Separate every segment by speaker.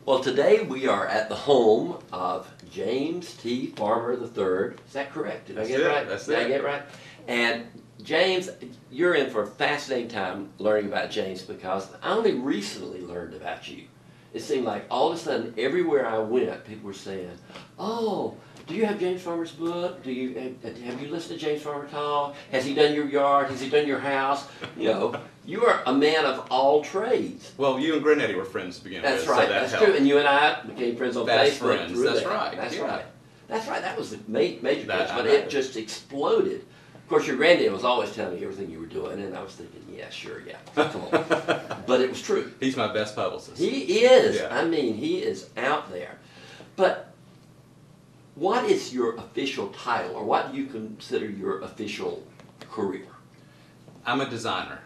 Speaker 1: Well, today we are at the home of James T. Farmer III. Is that correct? Did I get it right? Did I get it right? And James, you're in for a fascinating time learning about James, because I only recently learned about you. It seemed like all of a sudden, everywhere I went, people were saying, "Oh, do you have James Farmer's book? Have you listened to James Farmer talk? Has he done your yard? Has he done your house?" You know, you are a man of all trades.
Speaker 2: Well, you and Granddaddy were friends to begin with.
Speaker 1: That's right.
Speaker 2: So that
Speaker 1: That's
Speaker 2: helped.
Speaker 1: true. And you and I became friends on
Speaker 2: Fast
Speaker 1: Facebook.
Speaker 2: friends.
Speaker 1: Through
Speaker 2: That's
Speaker 1: that.
Speaker 2: right.
Speaker 1: That's
Speaker 2: yeah.
Speaker 1: right. That's right. That was the major
Speaker 2: That,
Speaker 1: case, but it just exploded. Of course, your granddad was always telling me everything you were doing, and I was thinking, yeah, sure, yeah, come on. But it was true.
Speaker 2: He's my best publicist.
Speaker 1: He is.
Speaker 2: Yeah.
Speaker 1: I mean, he is out there. But what is your official title, or what do you consider your official career?
Speaker 2: I'm a designer,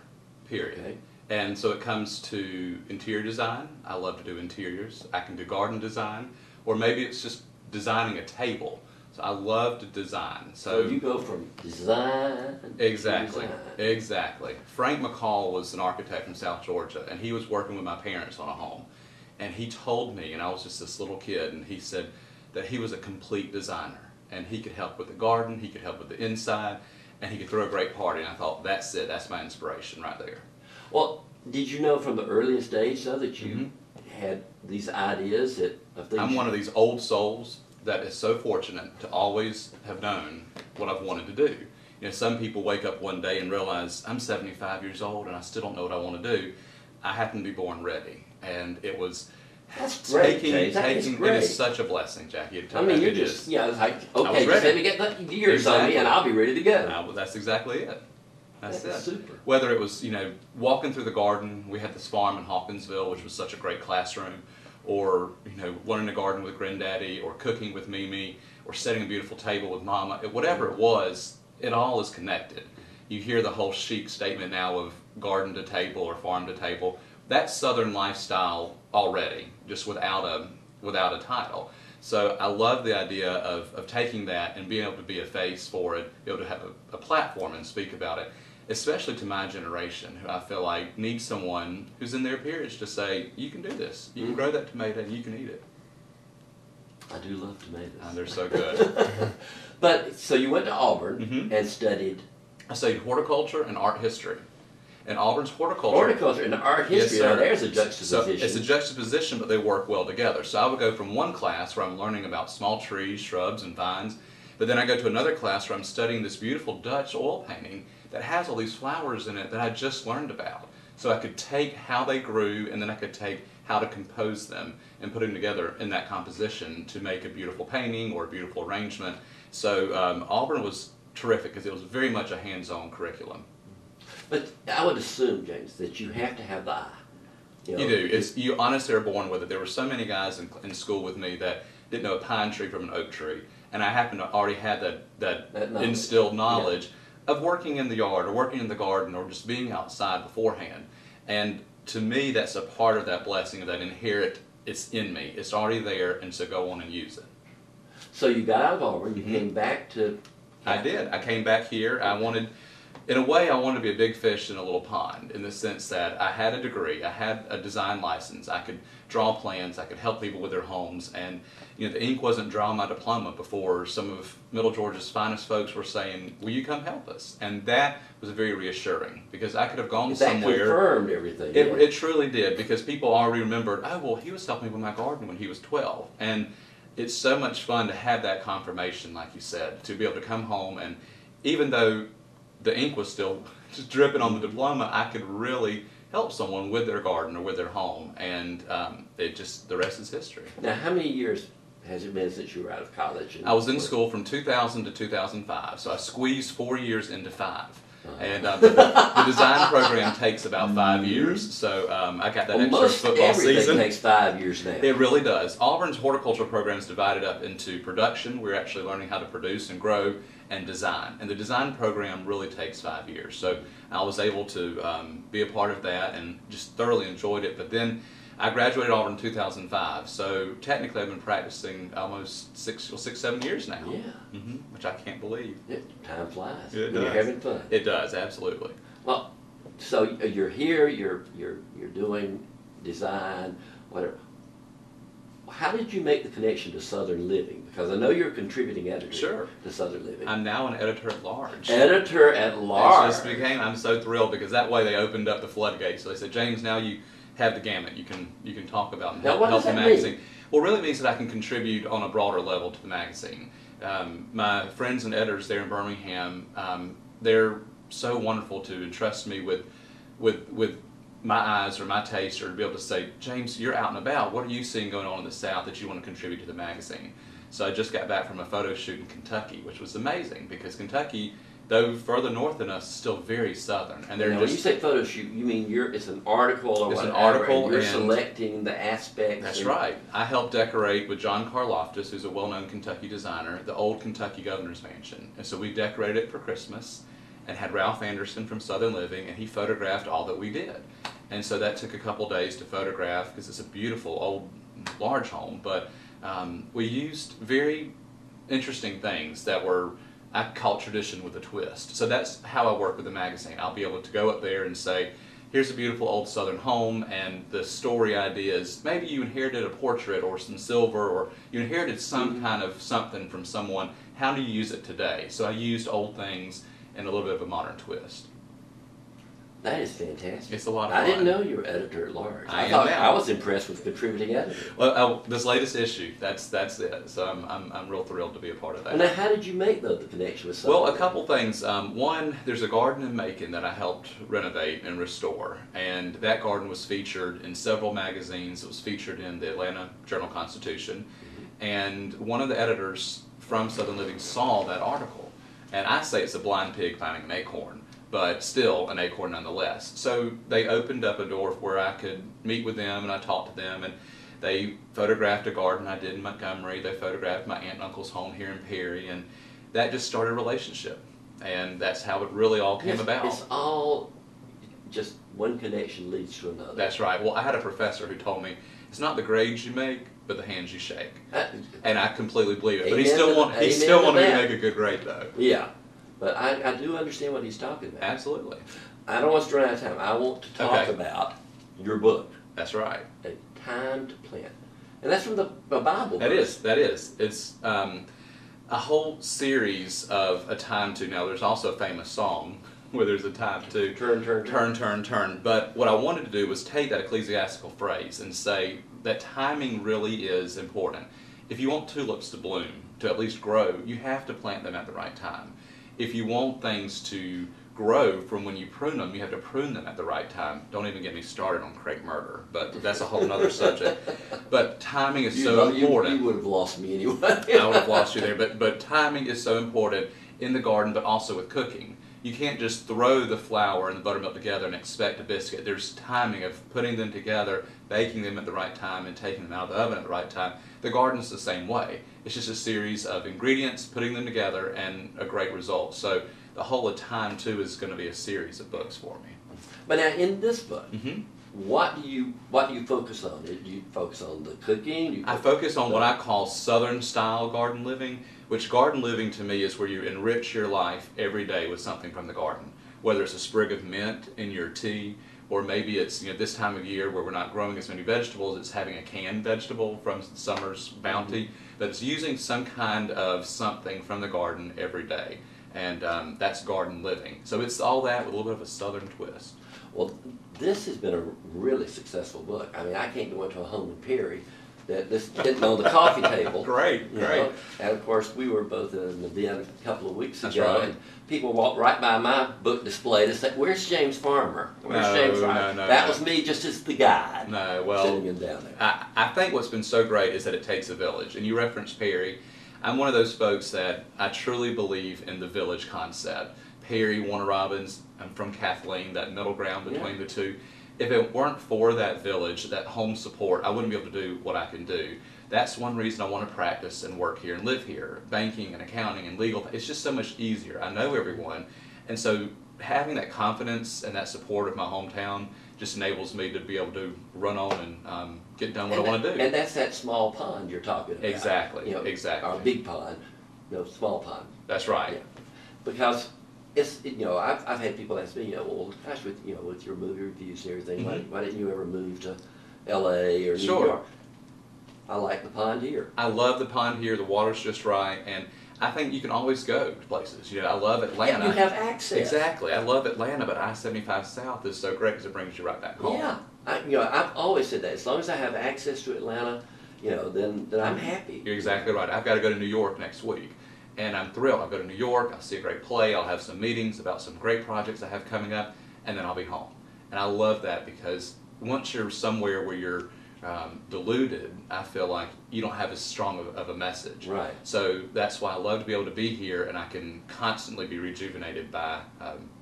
Speaker 2: period.
Speaker 1: Okay.
Speaker 2: And so it comes to interior design. I love to do interiors. I can do garden design, or maybe it's just designing a table. So I love to design.
Speaker 1: So you go from design
Speaker 2: Exactly.
Speaker 1: to design.
Speaker 2: Exactly. Frank McCall was an architect from South Georgia, and he was working with my parents on a home. And he told me, and I was just this little kid, and he said that he was a complete designer. And he could help with the garden, he could help with the inside, and he could throw a great party. And I thought, that's it, that's my inspiration right there.
Speaker 1: Well, did you know from the earliest days, though, that you had these ideas of things?
Speaker 2: I'm one of these old souls that is so fortunate to always have known what I've wanted to do. You know, some people wake up one day and realize, I'm 75 years old and I still don't know what I want to do. I happen to be born ready. And it was taking,
Speaker 1: That is
Speaker 2: it
Speaker 1: great.
Speaker 2: is such a blessing, Jackie.
Speaker 1: I mean, you're
Speaker 2: It
Speaker 1: just,
Speaker 2: is.
Speaker 1: yeah, it's like,
Speaker 2: was
Speaker 1: okay, just
Speaker 2: ready.
Speaker 1: let me get the years on me
Speaker 2: Exactly.
Speaker 1: and I'll be ready to go.
Speaker 2: That's exactly it. That's it.
Speaker 1: Super.
Speaker 2: Whether it was, you know, walking through the garden, we had this farm in Hawkinsville, which was such a great classroom, or, you know, running the garden with Granddaddy, or cooking with Mimi, or setting a beautiful table with Mama. Whatever it was, it all is connected. You hear the whole chic statement now of garden to table or farm to table. That's Southern lifestyle already, just without a title. So I love the idea of taking that and being able to be a face for it, be able to have a platform and speak about it, especially to my generation, who I feel like needs someone who's in their peerage to say, you can do this, you can grow that tomato and you can eat it.
Speaker 1: I do love tomatoes.
Speaker 2: They're so good.
Speaker 1: But, so you went to Auburn and studied?
Speaker 2: I studied horticulture and art history. And Auburn's horticulture.
Speaker 1: Horticulture and art history,
Speaker 2: Yes,
Speaker 1: now
Speaker 2: sir.
Speaker 1: there's a juxtaposition.
Speaker 2: So it's a juxtaposition, but they work well together. So I would go from one class where I'm learning about small trees, shrubs, and vines, but then I go to another class where I'm studying this beautiful Dutch oil painting that has all these flowers in it that I just learned about. So I could take how they grew, and then I could take how to compose them and put them together in that composition to make a beautiful painting or a beautiful arrangement. So Auburn was terrific because it was very much a hands-on curriculum.
Speaker 1: But I would assume, James, that you have to have the eye. You know,
Speaker 2: You do. You honestly are born with it. There were so many guys in school with me that didn't know a pine tree from an oak tree, and I happened to already have that
Speaker 1: knowledge.
Speaker 2: instilled knowledge of working in the yard or working in the garden or just being outside beforehand. And to me, that's a part of that blessing, of that inherent, it's in me. It's already there, and so go on and use it.
Speaker 1: So you got out of Auburn, you came back to...
Speaker 2: I did. I came back here. I wanted... In a way, I wanted to be a big fish in a little pond, in the sense that I had a degree, I had a design license, I could draw plans, I could help people with their homes, and you know, the ink wasn't dry on my diploma before some of Middle Georgia's finest folks were saying, will you come help us? And that was very reassuring, because I could have gone somewhere.
Speaker 1: That confirmed everything.
Speaker 2: It truly did, because people already remembered, oh, well, he was helping me with my garden when he was 12. And it's so much fun to have that confirmation, like you said, to be able to come home, and even though the ink was still just dripping on the diploma, I could really help someone with their garden or with their home, and the rest is history.
Speaker 1: Now, how many years has it been since you were out of college?
Speaker 2: I was in school from 2000 to 2005, so I squeezed 4 years into 5. And the design program takes about 5 years, so I got that extra football season.
Speaker 1: Everything takes 5 years now.
Speaker 2: It really does. Auburn's horticulture program is divided up into production. We're actually learning how to produce and grow, and design. And the design program really takes 5 years. So I was able to be a part of that and just thoroughly enjoyed it. But then I graduated Auburn in 2005. So technically I've been practicing almost 7 years now.
Speaker 1: Yeah.
Speaker 2: Which I can't believe.
Speaker 1: Time flies.
Speaker 2: It
Speaker 1: You're
Speaker 2: does.
Speaker 1: having fun.
Speaker 2: It does, absolutely.
Speaker 1: Well, so you're here, you're doing design, whatever. how did you make the connection to Southern Living? Because I know you're a contributing editor
Speaker 2: Sure.
Speaker 1: to Southern Living.
Speaker 2: I'm now an editor at large.
Speaker 1: Editor at large.
Speaker 2: It just became. I'm so thrilled because that way they opened up the floodgates. So they said, James, now you have the gamut. You can talk about and help the magazine.
Speaker 1: Mean?
Speaker 2: Well, it really means that I can contribute on a broader level to the magazine. My friends and editors there in Birmingham, they're so wonderful to entrust me with my eyes or my taste, or to be able to say, James, you're out and about. What are you seeing going on in the South that you want to contribute to the magazine? So I just got back from a photo shoot in Kentucky, which was amazing because Kentucky, though further north than us, is still very southern. And they're
Speaker 1: when you say photo shoot, you mean it's an article or
Speaker 2: it's
Speaker 1: whatever,
Speaker 2: an article,
Speaker 1: and you're selecting the aspects.
Speaker 2: That's right. I helped decorate with John Karloftis, who's a well-known Kentucky designer, the old Kentucky Governor's Mansion. And so we decorated it for Christmas and had Ralph Anderson from Southern Living, and he photographed all that we did. And so that took a couple days to photograph because it's a beautiful old large home, but we used very interesting things that were, I call tradition with a twist. So that's how I work with the magazine. I'll be able to go up there and say, here's a beautiful old Southern home, and the story ideas, maybe you inherited a portrait or some silver, or you inherited some kind of something from someone. How do you use it today? So I used old things and a little bit of a modern twist.
Speaker 1: That is fantastic.
Speaker 2: It's a lot of fun.
Speaker 1: I didn't know you were editor at large. I was impressed with contributing editor.
Speaker 2: Well, this latest issue, that's it. So I'm real thrilled to be a part of that.
Speaker 1: Well, now, how did you make the connection with Southern?
Speaker 2: Well, a couple things. One, there's a garden in Macon that I helped renovate and restore, and that garden was featured in several magazines. It was featured in the Atlanta Journal-Constitution, and one of the editors from Southern Living saw that article, and I say it's a blind pig finding an acorn, but still an acorn nonetheless. So they opened up a door where I could meet with them, and I talked to them, and they photographed a garden I did in Montgomery. They photographed my aunt and uncle's home here in Perry, and that just started a relationship. And that's how it really all came about.
Speaker 1: It's all just one connection leads to another.
Speaker 2: That's right. Well, I had a professor who told me, it's not the grades you make, but the hands you shake. And I completely believe it. But he still wanted me to make a good grade, though.
Speaker 1: Yeah. But I do understand what he's talking about.
Speaker 2: Absolutely.
Speaker 1: I don't want to run out of time. I want to talk about your book.
Speaker 2: That's right.
Speaker 1: A Time to Plant. And that's from the Bible.
Speaker 2: That is. It's a whole series of a time to. Now, there's also a famous song where there's a time to. Turn. But what I wanted to do was take that ecclesiastical phrase and say that timing really is important. If you want tulips to bloom, to at least grow, you have to plant them at the right time. If you want things to grow from when you prune them, you have to prune them at the right time. Don't even get me started on crepe murder, but that's a whole other subject. But timing is so important.
Speaker 1: You would have lost me anyway.
Speaker 2: I would have lost you there, but timing is so important in the garden, but also with cooking. You can't just throw the flour and the buttermilk together and expect a biscuit. There's timing of putting them together, baking them at the right time, and taking them out of the oven at the right time. The garden's the same way. It's just a series of ingredients, putting them together, and a great result. So the whole of Time, too, is going to be a series of books for me.
Speaker 1: But now, in this book, what do you focus on? Do you focus on the cooking?
Speaker 2: I focus on what I call Southern-style garden living, which garden living to me is where you enrich your life every day with something from the garden. Whether it's a sprig of mint in your tea, or maybe it's this time of year where we're not growing as many vegetables, it's having a canned vegetable from summer's bounty, but it's using some kind of something from the garden every day. And that's garden living. So it's all that with a little bit of a Southern twist.
Speaker 1: Well, this has been a really successful book. I mean, I can't go into a home in Perry that this getting on the coffee table.
Speaker 2: Great.
Speaker 1: And of course, we were both at an event a couple of weeks
Speaker 2: That's
Speaker 1: ago,
Speaker 2: right.
Speaker 1: and people walked right by my book display to say, "Where's James Farmer? Where's James Farmer?" That was me, just as the guide. Sitting him down there.
Speaker 2: I think what's been so great is that it takes a village. And you referenced Perry. I'm one of those folks that I truly believe in the village concept. Perry, Warner Robins, I'm from Kathleen, that middle ground between the two. If it weren't for that village, that home support, I wouldn't be able to do what I can do. That's one reason I want to practice and work here and live here. Banking and accounting and legal, it's just so much easier. I know everyone. And so having that confidence and that support of my hometown just enables me to be able to run on and get done what I want to do.
Speaker 1: And that's that small pond you're talking about.
Speaker 2: Exactly, exactly.
Speaker 1: Or big pond, no, small pond.
Speaker 2: That's right.
Speaker 1: Yeah. Because it's, I've had people ask me, well, gosh, with your movie reviews and everything, why didn't you ever move to L.A. or New York? I like the pond here.
Speaker 2: I love the pond here. The water's just right, and I think you can always go to places. You know, I love Atlanta.
Speaker 1: Yeah, you have access.
Speaker 2: Exactly. I love Atlanta, but I-75 South is so great because it brings you right back home.
Speaker 1: Yeah. I've always said that. As long as I have access to Atlanta, then I'm happy.
Speaker 2: You're exactly right. I've got to go to New York next week, and I'm thrilled. I'll go to New York, I'll see a great play, I'll have some meetings about some great projects I have coming up, and then I'll be home. And I love that because once you're somewhere where you're deluded, I feel like you don't have as strong of a message.
Speaker 1: Right.
Speaker 2: So that's why I love to be able to be here, and I can constantly be rejuvenated by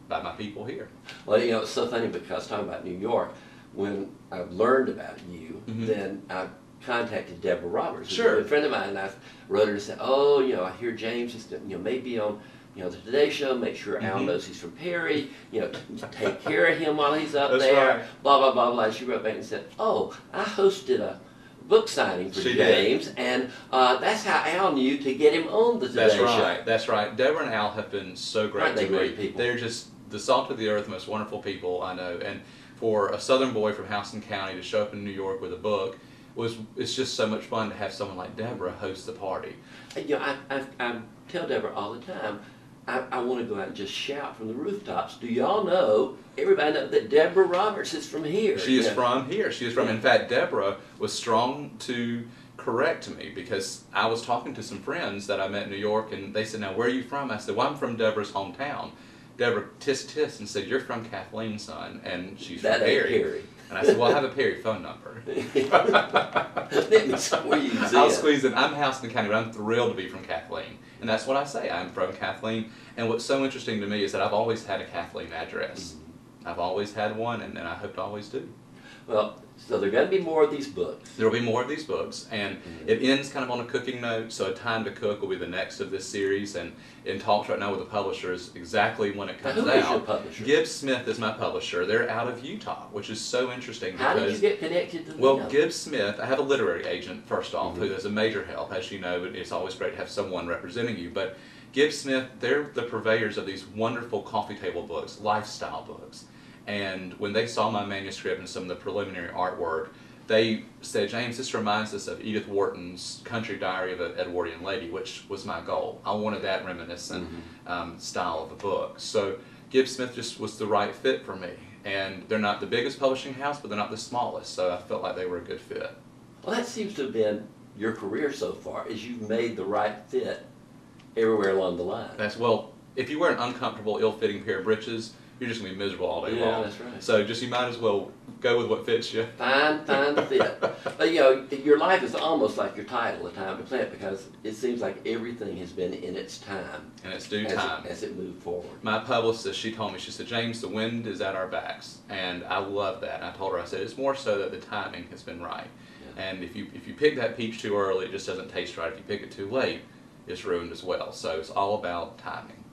Speaker 2: my people here.
Speaker 1: Well, it's so funny because talking about New York, when I learned about you, then I contacted Deborah Roberts,
Speaker 2: Sure.
Speaker 1: a friend of mine, and I wrote her and said, "Oh, I hear James is, maybe on, the Today Show. Make sure Al knows he's from Perry. Take care of him while he's up
Speaker 2: That's
Speaker 1: there.
Speaker 2: right.
Speaker 1: Blah blah blah blah." And she wrote back and said, "Oh, I hosted a book signing for James, and that's how Al knew to get him on the Today Show."
Speaker 2: That's right. That's right. Deborah and Al have been so great
Speaker 1: Aren't they
Speaker 2: to me.
Speaker 1: great people?
Speaker 2: They're just the salt of the earth, most wonderful people I know. And for a Southern boy from Houston County to show up in New York with a book it's just so much fun to have someone like Deborah host the party.
Speaker 1: I tell Deborah all the time, I want to go out and just shout from the rooftops. Do y'all know, everybody know that Deborah Roberts is from here?
Speaker 2: She is from here. She is from, in fact, Deborah was strong to correct me because I was talking to some friends that I met in New York, and they said, "Now, where are you from?" I said, "Well, I'm from Deborah's hometown." Deborah tisk and said, "You're from Kathleen, son," and she's from Perry. And I said, "Well, I have a Perry phone number."
Speaker 1: Let me squeeze in.
Speaker 2: I'll squeeze in. I'm Houston County, but I'm thrilled to be from Kathleen. And that's what I say. I'm from Kathleen. And what's so interesting to me is that I've always had a Kathleen address. I've always had one, and I hope to always do.
Speaker 1: Well, so there are going to be more of these books.
Speaker 2: There will be more of these books, and it ends kind of on a cooking note, so A Time to Cook will be the next of this series, and in talks right now with the publishers exactly when it comes out.
Speaker 1: Who is your publisher?
Speaker 2: Gibbs Smith is my publisher. They're out of Utah, which is so interesting.
Speaker 1: How did you get connected to them?
Speaker 2: Well, Gibbs Smith, I have a literary agent, first off, who is a major help. As you know, it's always great to have someone representing you, but Gibbs Smith, they're the purveyors of these wonderful coffee table books, lifestyle books. And when they saw my manuscript and some of the preliminary artwork, they said, "James, this reminds us of Edith Wharton's Country Diary of an Edwardian Lady," which was my goal. I wanted that reminiscent style of a book. So Gibbs Smith just was the right fit for me. And they're not the biggest publishing house, but they're not the smallest, so I felt like they were a good fit.
Speaker 1: Well, that seems to have been your career so far, is you've made the right fit everywhere along the line.
Speaker 2: Well, if you wear an uncomfortable, ill-fitting pair of breeches, you're just going to be miserable all day long.
Speaker 1: Yeah, that's right.
Speaker 2: So you might as well go with what fits you.
Speaker 1: Find the fit. But your life is almost like your title, A Time to Plant, because it seems like everything has been in its time.
Speaker 2: And its due time.
Speaker 1: As it moved forward.
Speaker 2: My publicist, she told me, she said, "James, the wind is at our backs." And I love that. And I told her, I said, it's more so that the timing has been right. Yeah. And if you pick that peach too early, it just doesn't taste right. If you pick it too late, it's ruined as well. So it's all about timing.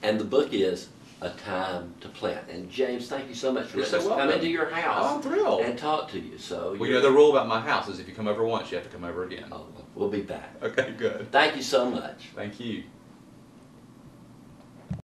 Speaker 1: And the book is A Time to Plant. And James, thank you so much for letting us come into your house.
Speaker 2: Oh, I'm thrilled.
Speaker 1: And talk to you. So
Speaker 2: well, the rule about my house is if you come over once, you have to come over again.
Speaker 1: Oh, we'll be back.
Speaker 2: Okay, good.
Speaker 1: Thank you so much.
Speaker 2: Thank you.